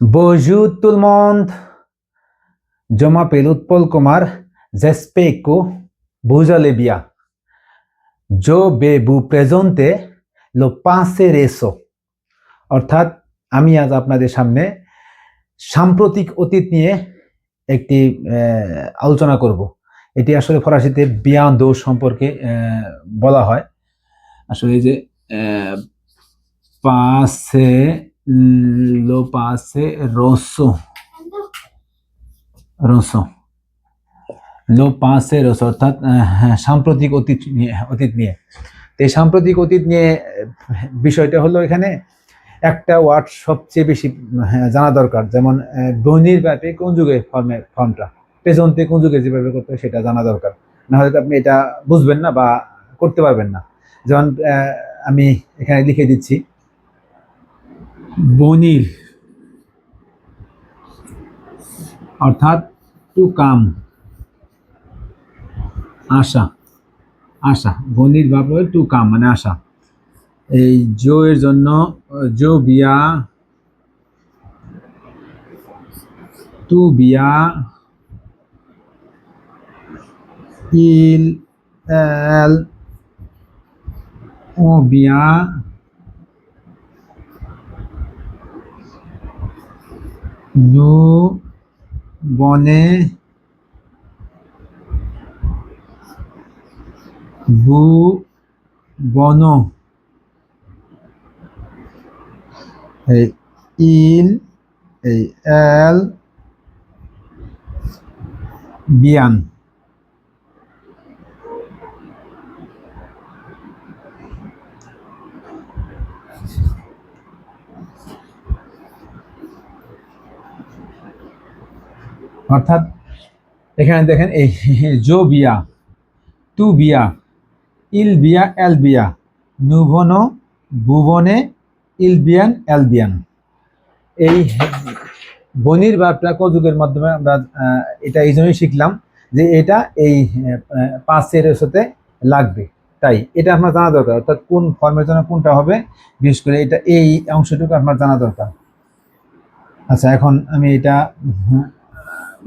Bonjour tout le monde, je m'appelle Utpal Kumar, j'espère que vous allez bien. Je vais vous présenter le passé récent অর্থাৎ আমি আজ আপনাদের সামনে সাম্প্রতিক অতীত নিয়ে একটি আলোচনা করব। এটি আসলে ফরাসিতে বিয়ান দো সম্পর্কে বলা হয়। আসলে এই যে পাসে লো পাসে রোসো রোসো লো পাসে রোসো অর্থাৎ সাম্প্রতিক অতীত নিয়ে তো এই সাম্প্রতিক অতীত নিয়ে বিষয়টা হলো এখানে একটা ওয়ার্ড সবচেয়ে বেশি জানা দরকার, যেমন বনির ব্যাপে কনজুগে ফর্মটা প্রেজেন্টে কনজুগে যেভাবে করতে হয় সেটা জানা দরকার, না হলে আপনি এটা বুঝবেন না বা করতে পারবেন না। যেমন আমি এখানে লিখে দিচ্ছি বনির অর্থাৎ to come, Asha Asha বনির ব্যাপে to come মানে আশা। এই জো এর জন্য জো বিয়া টু বিয়া il elle on bien nous bonnet vous bono et il et elle bien। অর্থাৎ এখানে দেখেন এই জো বিয়া টু বিয়া ইল বিয়া এল বিয়া নুভনো ভুবনে ইল বিয়ান এল বিয়ান। এই বনির ভাবটা কযুগের মাধ্যমে আমরা এটা এই জন্যই শিখলাম যে এটা এই পাঁচের সাথে লাগবে, তাই এটা আপনার জানা দরকার। অর্থাৎ কোন ফর্মের জন্য কোনটা হবে, বিশেষ করে এটা এই অংশটুকু আপনার জানা দরকার। আচ্ছা, এখন আমি এটা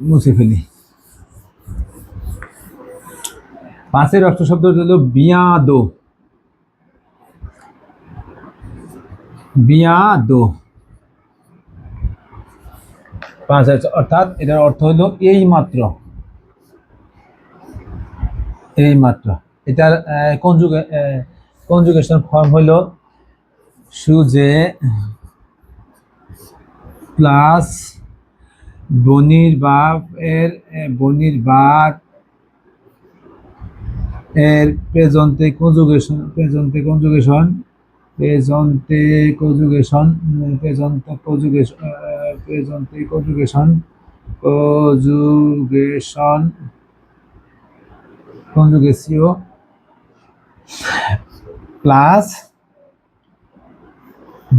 মুছে ফেলি। পাঁচের অর্থ শব্দ হলো বিয়াদো, বিয়াদো পাঁচ অর্থাৎ এটার অর্থ হলো এই মাত্র, এই মাত্র। এটার কনজুগেশন ফর্ম হলো সুজে প্লাস বনির বাপ এর প্রেজেন্টে কনজুগেশন প্লাস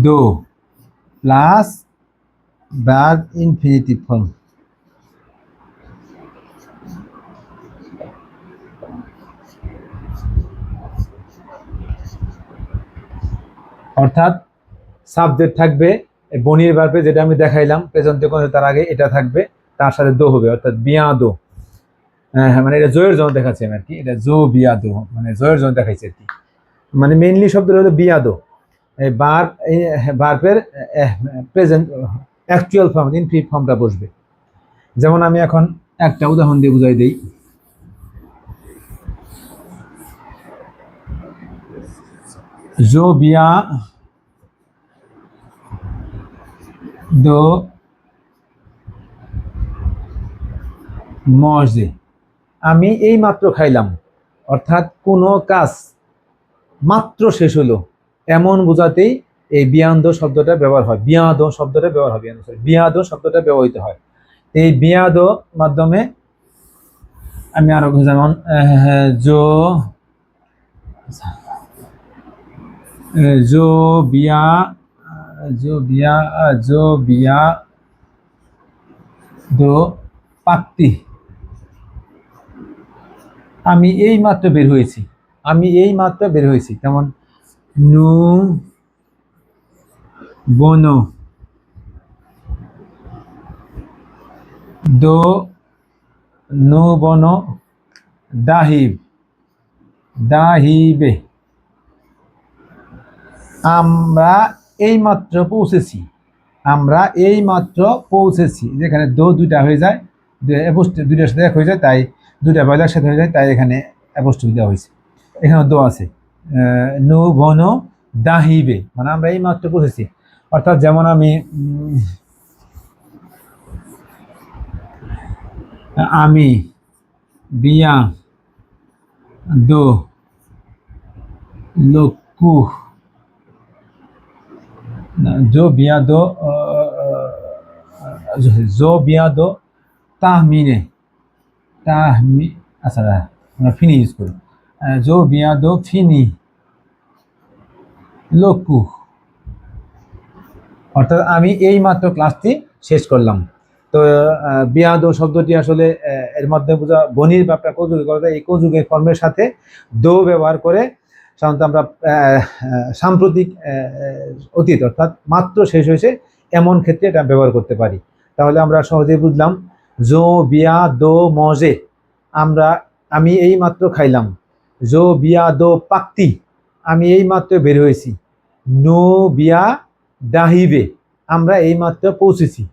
দো প্লাস verb infinitive form। অর্থাৎ সাবজেক্ট থাকবে বনির ভার্বে, যেটা আমি দেখাইলাম প্রেজেন্টে কোনজুগে, তার আগে এটা থাকবে, তার সাথে দো হবে, অর্থাৎ বিয়া দো। হ্যাঁ, মানে এটা জয়ের জন্য দেখাচ্ছি আমি আর কি, এটা জো বিয়া দো মানে জয়ের জন্য দেখাইছে আর কি। মানে মেইনলি শব্দটা হলো বিয়া দো, ভার্বের প্রেজেন্ট অ্যাকচুয়াল ফর্ম ইনফিনিট ফর্মটা বসবে। যেমন আমি এখন একটা উদাহরণ দিয়ে বুঝাই দিই। জো বিয়া দো মজে, আমি এই মাত্র খাইলাম, অর্থাৎ কোনো কাজ মাত্র শেষ হলো এমন বোঝাতেই এই বিয়াদো শব্দটা ব্যবহার হয়, বিয়াদো শব্দটা ব্যবহার হয়, বিয়াদো শব্দটা ব্যবহৃত হয়। এই বিয়াদো মাধ্যমে আমি আরো যেমন জো জো বিয়া দো পাত্তি, আমি এই মাত্র বের হয়েছি, তেমন নু বনো দো নু বন দাহিব দাহিবে, আমরা এইমাত্র পৌঁছেছি, আমরা এইমাত্র পৌঁছেছি। যেখানে দো দুইটা হয়ে যায়, দুইটার সাথে এক হয়ে যায়, তাই দুইটা বয়লা একসাথে হয়ে যায়, তাই এখানে অ্যাপোস্ট্রফি দেওয়া হয়েছে। এখানে দো আছে নু বন দাহিবে, মানে আমরা এইমাত্র পৌঁছেছি। অর্থাৎ যেমন আমি আমি বিয়া দো লোকু जो बिया दो जो बिया दो তাহমিনে তাহমি, আচ্ছা আমরা ফিনি ইউজ করি, জো বিয়া দো ফিনি লোকু, অর্থাৎ আমি এই মাত্র ক্লাসটি শেষ করলাম। তো বিয়াদো শব্দটি আসলে এর মধ্যে বোঝা বনির ব্যাপারটা কৌযোগে করা যায়। এই কৌযোগের ফর্মের সাথে দো ব্যবহার করে সাধারণত আমরা সাম্প্রতিক অতীত অর্থাৎ মাত্র শেষ হয়েছে এমন ক্ষেত্রে এটা ব্যবহার করতে পারি। তাহলে আমরা সহজেই বুঝলাম জো বিয়া দো মজে, আমি এই মাত্র খাইলাম। জো বিয়া দো পাক্তি, আমি এই মাত্র বের হয়েছি। নো বিয়া দাহিবে, আমরা এইমাত্র পৌঁছেছি।